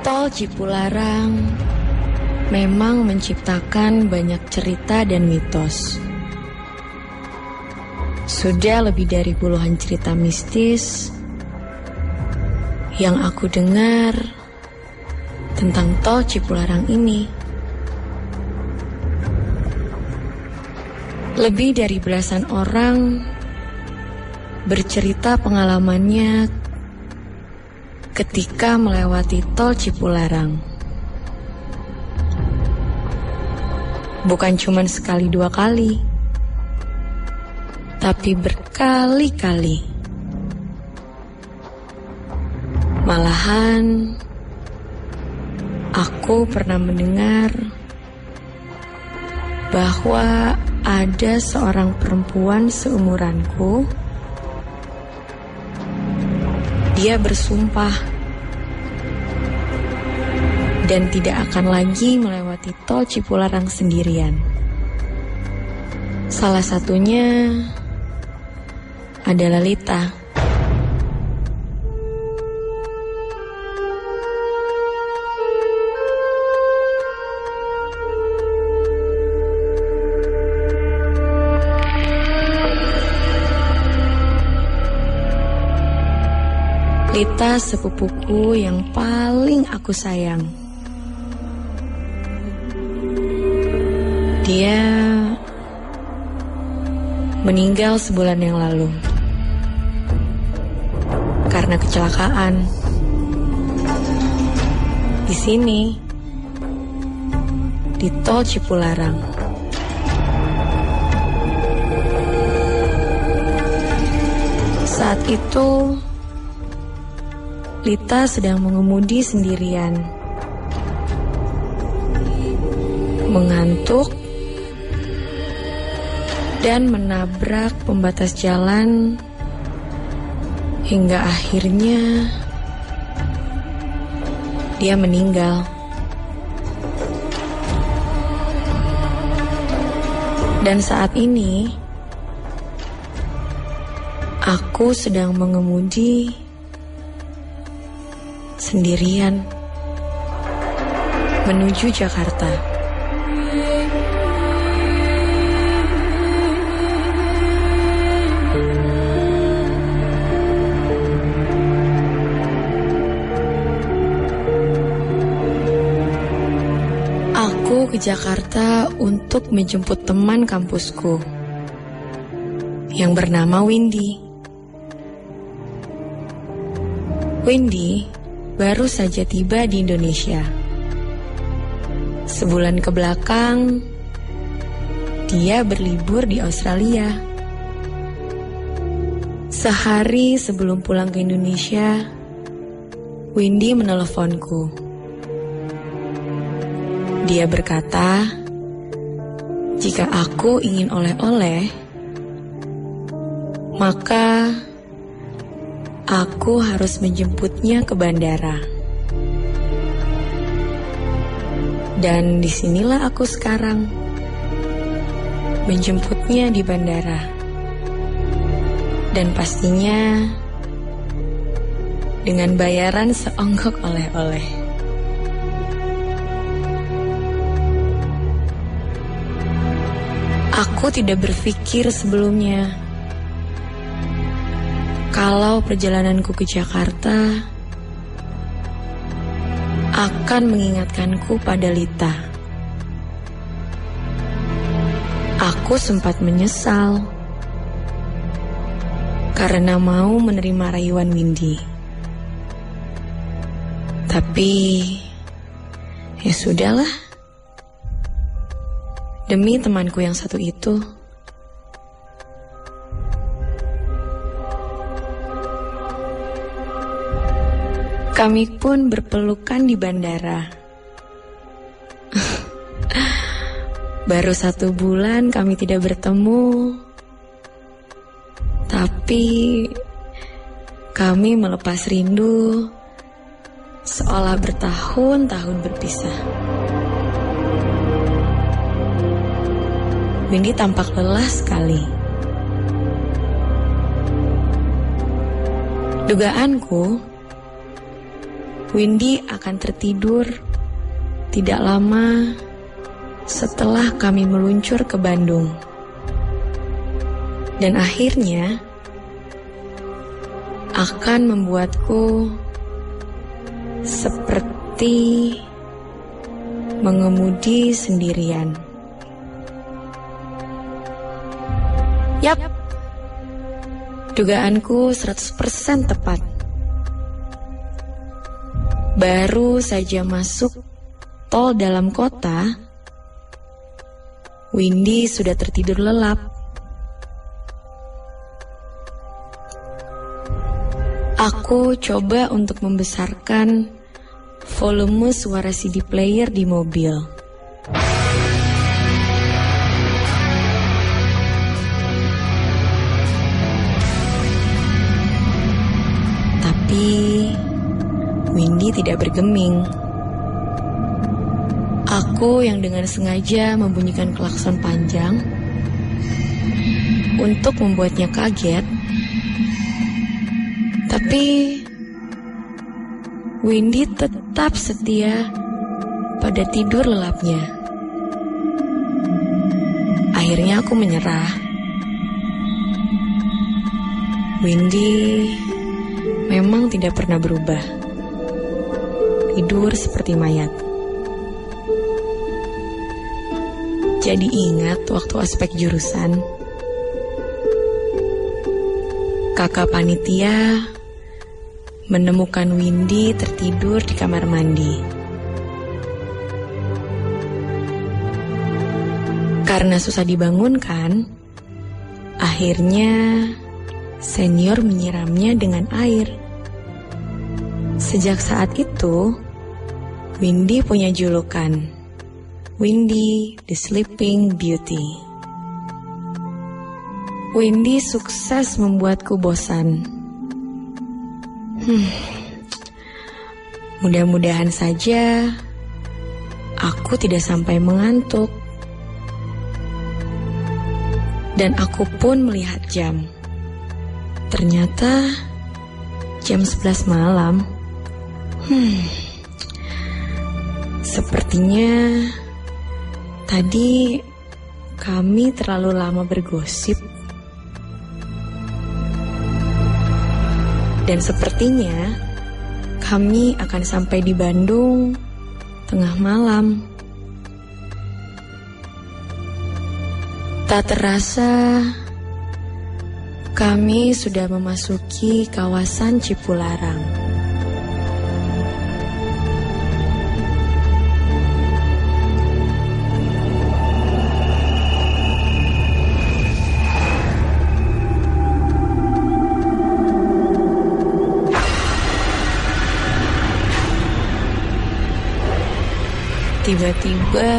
Tol Cipularang memang menciptakan banyak cerita dan mitos. Sudah lebih dari puluhan cerita mistis yang aku dengar tentang Tol Cipularang ini. Lebih dari belasan orang bercerita pengalamannya ketika melewati Tol Cipularang. Bukan cuma sekali dua kali, tapi berkali-kali. Malahan, aku pernah mendengar bahwa ada seorang perempuan seumuranku. Dia bersumpah dan tidak akan lagi melewati Tol Cipularang sendirian. Salah satunya adalah Lita. Lita sepupuku yang paling aku sayang. Dia meninggal sebulan yang lalu karena kecelakaan. Di sini, di Tol Cipularang. Saat itu Lita sedang mengemudi sendirian, mengantuk, dan menabrak pembatas jalan hingga akhirnya dia meninggal. Dan saat ini aku sedang mengemudi sendirian menuju Jakarta. Aku ke Jakarta untuk menjemput teman kampusku yang bernama Windy. Windy baru saja tiba di Indonesia. Sebulan ke belakang, dia berlibur di Australia. Sehari sebelum pulang ke Indonesia, Windy meneleponku. Dia berkata, jika aku ingin oleh-oleh, maka aku harus menjemputnya ke bandara. Dan disinilah aku sekarang, menjemputnya di bandara. Dan pastinya dengan bayaran seonggok oleh-oleh. Aku tidak berpikir sebelumnya kalau perjalananku ke Jakarta akan mengingatkanku pada Lita. Aku sempat menyesal karena mau menerima rayuan Windy. Tapi ya sudahlah. Demi temanku yang satu itu. Kami pun berpelukan di bandara. Baru 1 bulan kami tidak bertemu. Tapi kami melepas rindu seolah bertahun-tahun berpisah. Windy tampak lelah sekali. Dugaanku, Windy akan tertidur tidak lama setelah kami meluncur ke Bandung. Dan akhirnya akan membuatku seperti mengemudi sendirian. Yap, dugaanku 100% tepat. Baru saja masuk tol dalam kota, Windy sudah tertidur lelap. Aku coba untuk membesarkan volume suara CD player di mobil. Tapi Windy tidak bergeming. Aku yang dengan sengaja membunyikan klakson panjang untuk membuatnya kaget. Tapi Windy tetap setia pada tidur lelapnya. Akhirnya aku menyerah. Windy memang tidak pernah berubah. Tidur seperti mayat. Jadi ingat waktu aspek jurusan, kakak panitia menemukan Windy tertidur di kamar mandi. Karena susah dibangunkan, akhirnya senior menyiramnya dengan air. Sejak saat itu, Windy punya julukan, Windy the Sleeping Beauty. Windy sukses membuatku bosan. Mudah-mudahan saja aku tidak sampai mengantuk. Dan aku pun melihat jam. Ternyata jam 11 malam. Sepertinya tadi kami terlalu lama bergosip. Dan sepertinya kami akan sampai di Bandung tengah malam. Tak terasa kami sudah memasuki kawasan Cipularang. Tiba-tiba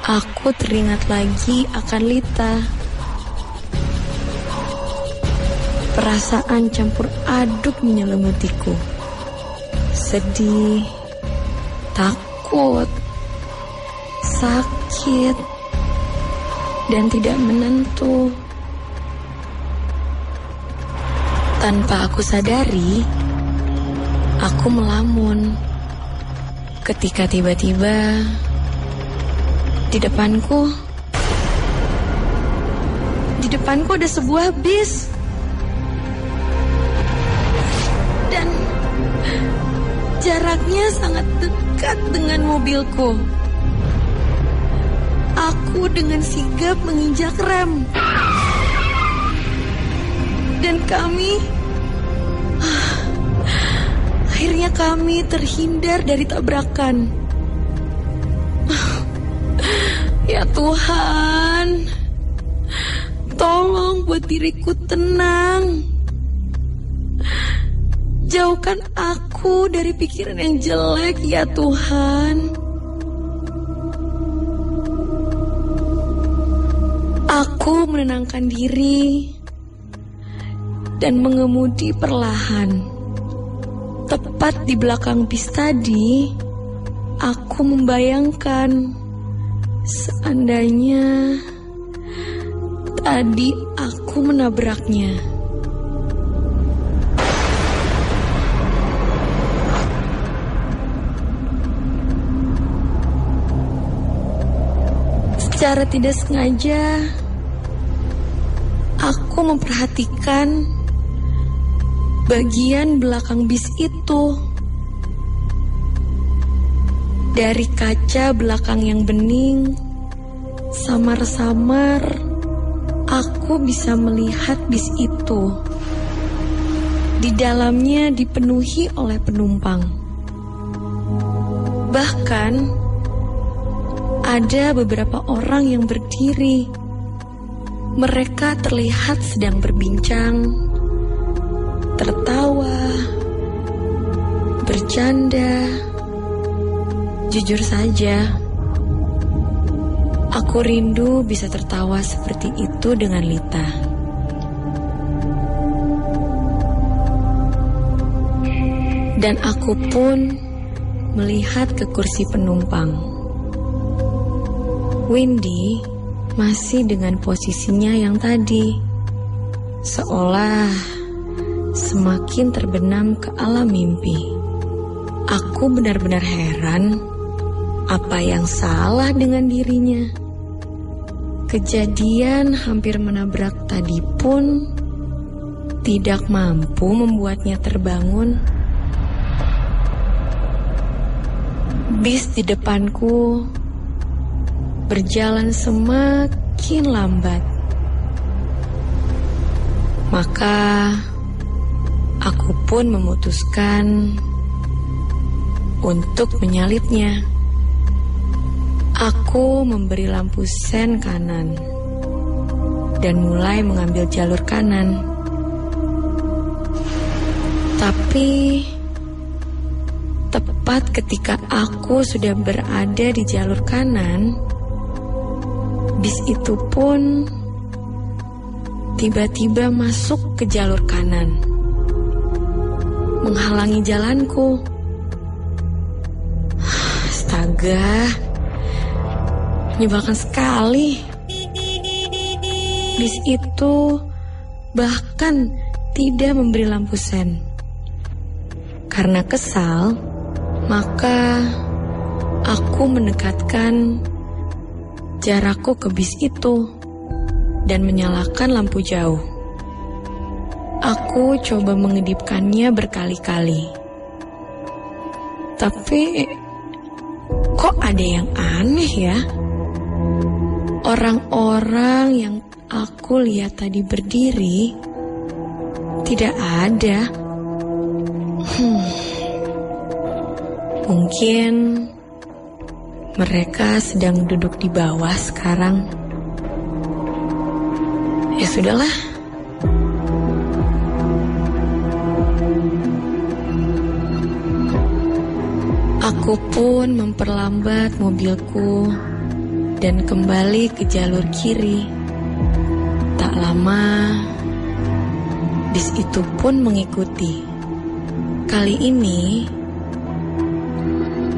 aku teringat lagi akan Lita. Perasaan campur aduk menyelimutiku. Sedih, takut, sakit, dan tidak menentu. Tanpa aku sadari, aku melamun. Ketika tiba-tiba di depanku ada sebuah bis. Dan jaraknya sangat dekat dengan mobilku. Aku dengan sigap menginjak rem. Dan akhirnya kami terhindar dari tabrakan. Ya Tuhan, tolong buat diriku tenang. Jauhkan aku dari pikiran yang jelek, ya Tuhan. Aku menenangkan diri dan mengemudi perlahan. Tepat di belakang bis tadi, aku membayangkan seandainya tadi aku menabraknya. Secara tidak sengaja, aku memperhatikan bagian belakang bis itu. Dari kaca belakang yang bening, samar-samar aku bisa melihat bis itu. Di dalamnya dipenuhi oleh penumpang. Bahkan ada beberapa orang yang berdiri. Mereka terlihat sedang berbincang, tertawa, bercanda. Jujur saja, aku rindu bisa tertawa seperti itu dengan Lita. Dan aku pun melihat ke kursi penumpang. Windy masih dengan posisinya yang tadi, seolah semakin terbenam ke alam mimpi. Aku benar-benar heran. Apa yang salah dengan dirinya? Kejadian hampir menabrak tadi pun tidak mampu membuatnya terbangun. Bis di depanku berjalan semakin lambat. Maka aku pun memutuskan untuk menyalipnya. Aku memberi lampu sen kanan dan mulai mengambil jalur kanan. Tapi tepat ketika aku sudah berada di jalur kanan, bis itu pun tiba-tiba masuk ke jalur kanan, menghalangi jalanku. Astaga, menyebalkan sekali. Bis itu bahkan tidak memberi lampu sen. Karena kesal, maka aku mendekatkan jarakku ke bis itu dan menyalakan lampu jauh. Aku coba mengedipkannya berkali-kali. Tapi kok ada yang aneh ya? Orang-orang yang aku lihat tadi berdiri tidak ada. Mungkin mereka sedang duduk di bawah sekarang. Ya sudahlah. Aku pun memperlambat mobilku dan kembali ke jalur kiri. Tak lama, bis itu pun mengikuti. Kali ini,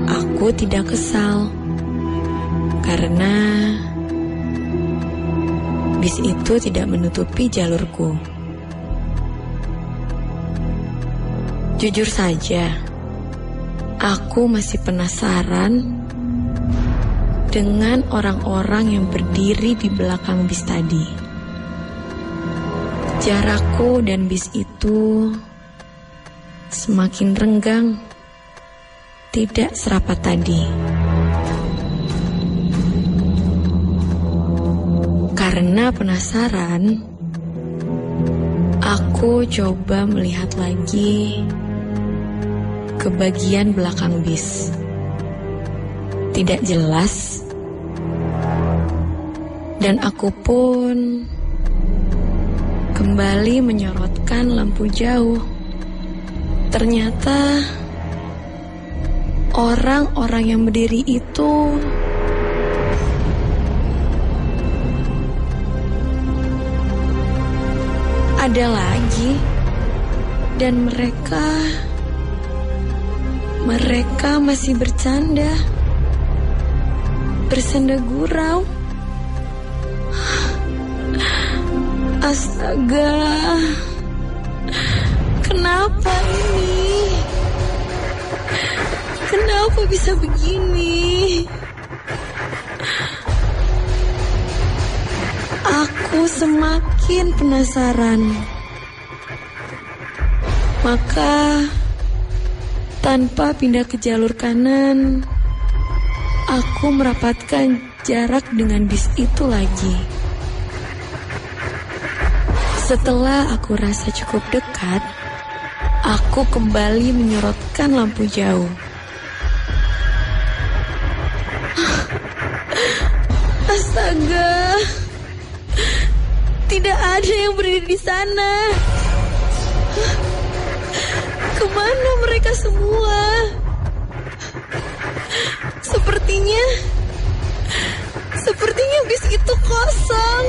aku tidak kesal karena bis itu tidak menutupi jalurku. Jujur saja, aku masih penasaran dengan orang-orang yang berdiri di belakang bis tadi. Jarakku dan bis itu semakin renggang, tidak serapat tadi. Karena penasaran, aku coba melihat lagi ke bagian belakang bis. Tidak jelas. Dan aku pun kembali menyorotkan lampu jauh. Ternyata orang-orang yang berdiri itu ada lagi. Dan mereka masih bercanda, bersenda gurau. Astaga, kenapa ini? Kenapa bisa begini? Aku semakin penasaran. Maka, tanpa pindah ke jalur kanan, aku merapatkan jarak dengan bis itu lagi. Setelah aku rasa cukup dekat, aku kembali menyorotkan lampu jauh. Astaga, tidak ada yang berdiri di sana. Kemana mereka semua? Sepertinya bis itu kosong.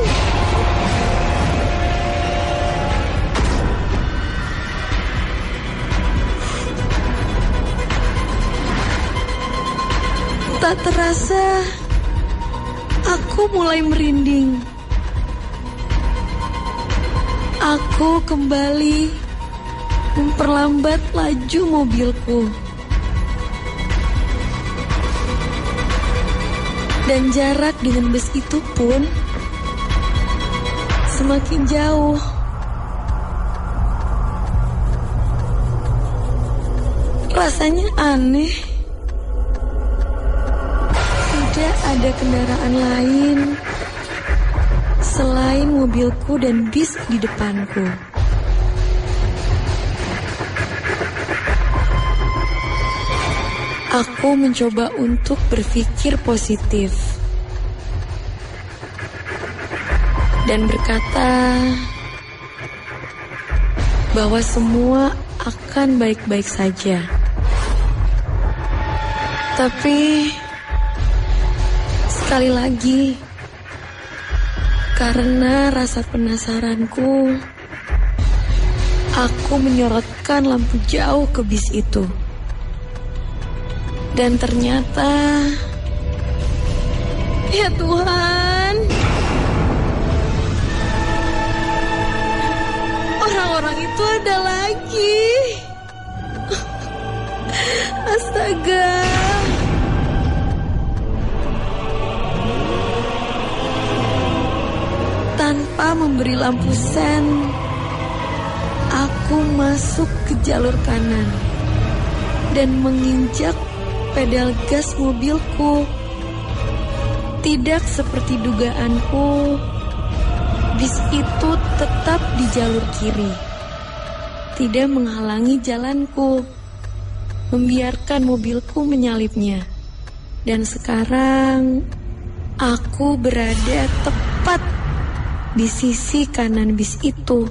Tak terasa, aku mulai merinding. Aku kembali memperlambat laju mobilku. Dan jarak dengan bus itu pun semakin jauh. Rasanya aneh. Tidak ada kendaraan lain selain mobilku dan bis di depanku. Aku mencoba untuk berpikir positif dan berkata bahwa semua akan baik-baik saja. Tapi sekali lagi, karena rasa penasaranku, aku menyorotkan lampu jauh ke bis itu. Dan ternyata, ya Tuhan, orang-orang itu ada lagi. Astaga. Tanpa memberi lampu sen, aku masuk ke jalur kanan dan menginjak pedal gas mobilku. Tidak seperti dugaanku, bis itu tetap di jalur kiri, tidak menghalangi jalanku, membiarkan mobilku menyalipnya. Dan sekarang aku berada tepat di sisi kanan bis itu.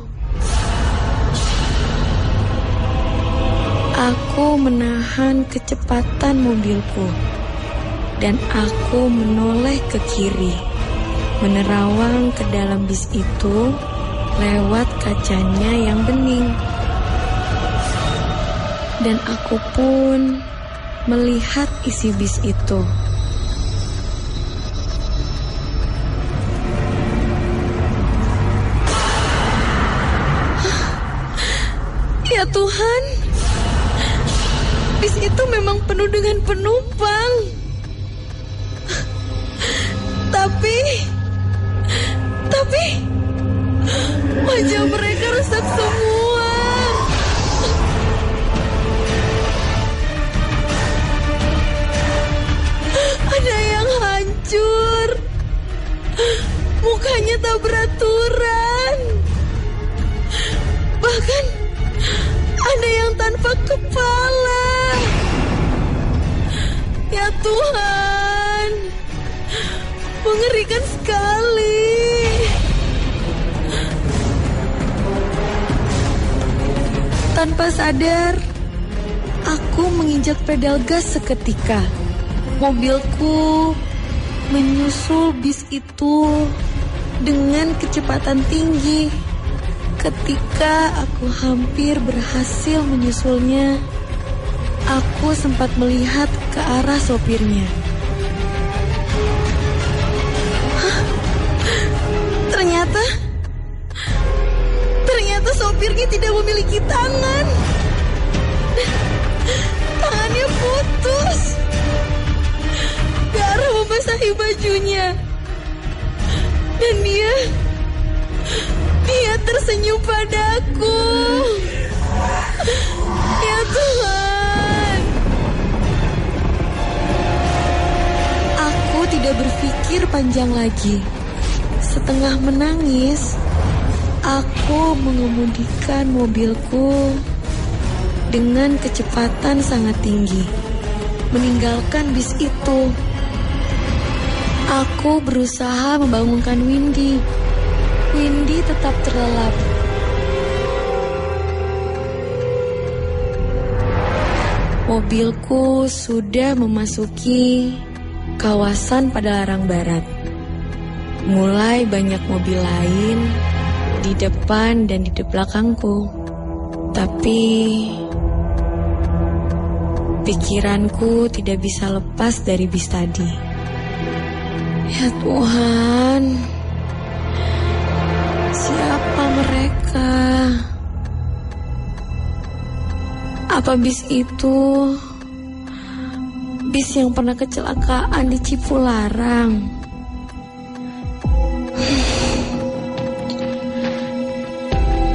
Aku menahan kecepatan mobilku dan aku menoleh ke kiri, menerawang ke dalam bis itu lewat kacanya yang bening. Dan aku pun melihat isi bis itu. Ya Tuhan, bis itu memang penuh dengan penumpang. Tapi wajah mereka rusak semua. Ada yang hancur, mukanya tak beraturan. Bahkan ada yang tanpa kepala. Ya Tuhan, mengerikan sekali. Tanpa sadar, aku menginjak pedal gas seketika. Mobilku menyusul bis itu dengan kecepatan tinggi. Ketika aku hampir berhasil menyusulnya, aku sempat melihat ke arah sopirnya. Ternyata sopirnya tidak memiliki tangan. Tangannya putus. Darah membasahi bajunya. Dan dia padaku. Ya Tuhan. Aku tidak berpikir panjang lagi. Setengah menangis, aku mengemudikan mobilku dengan kecepatan sangat tinggi, meninggalkan bis itu. Aku berusaha membangunkan Windy. Windy tetap terlelap. Mobilku sudah memasuki kawasan Padalarang Barat. Mulai banyak mobil lain di depan dan di belakangku. Tapi pikiranku tidak bisa lepas dari bis tadi. Ya Tuhan, siapa mereka? Apa bis itu bis yang pernah kecelakaan di Cipularang?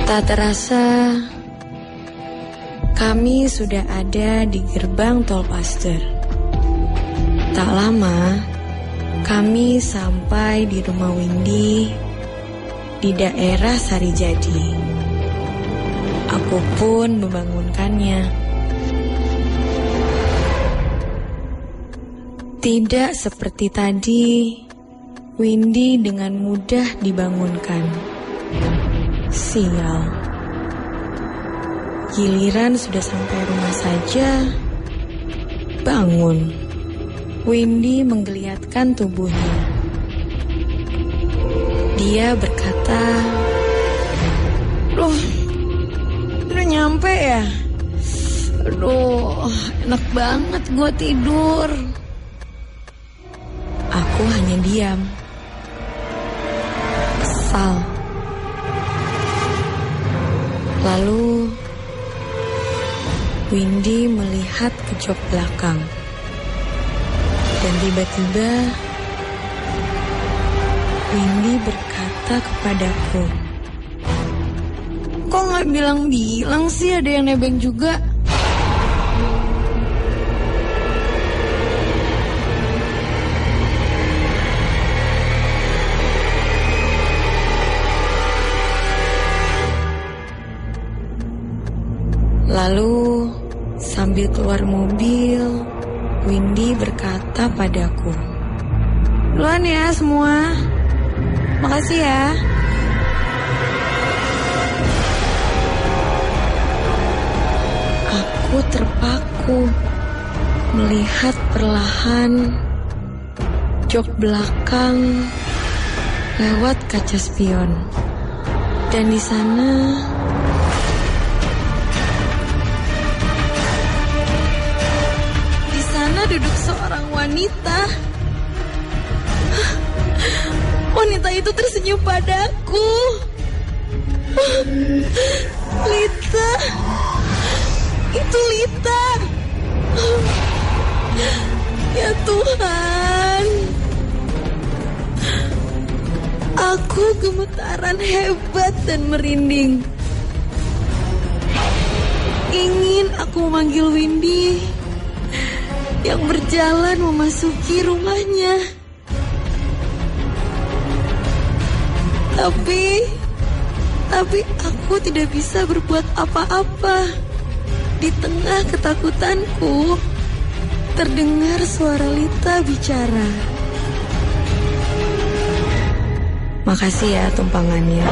Tak terasa kami sudah ada di gerbang Tol Paster. Tak lama kami sampai di rumah Windy di daerah Sarijadi. Aku pun membangunkannya. Tidak seperti tadi, Windy dengan mudah dibangunkan. Sial. Giliran sudah sampai rumah saja, bangun. Windy menggeliatkan tubuhnya. Dia berkata, "Loh, udah nyampe ya? Aduh, enak banget gue tidur." Aku hanya diam. Kesal. Lalu Windy melihat ke jok belakang. Dan tiba-tiba Windy berkata kepadaku, "Kok gak bilang-bilang sih ada yang nebeng juga?" Lalu sambil keluar mobil, Windy berkata padaku, "Duluan ya semua. Makasih ya." Aku terpaku melihat perlahan jok belakang lewat kaca spion. Dan di sana duduk seorang wanita. Wanita itu tersenyum padaku. Lita. Itu Lita. Ya Tuhan. Aku gemetaran hebat dan merinding. Ingin aku memanggil Windy yang berjalan memasuki rumahnya. Tapi aku tidak bisa berbuat apa-apa. Di tengah ketakutanku, terdengar suara Lita bicara. "Makasih ya tumpangannya.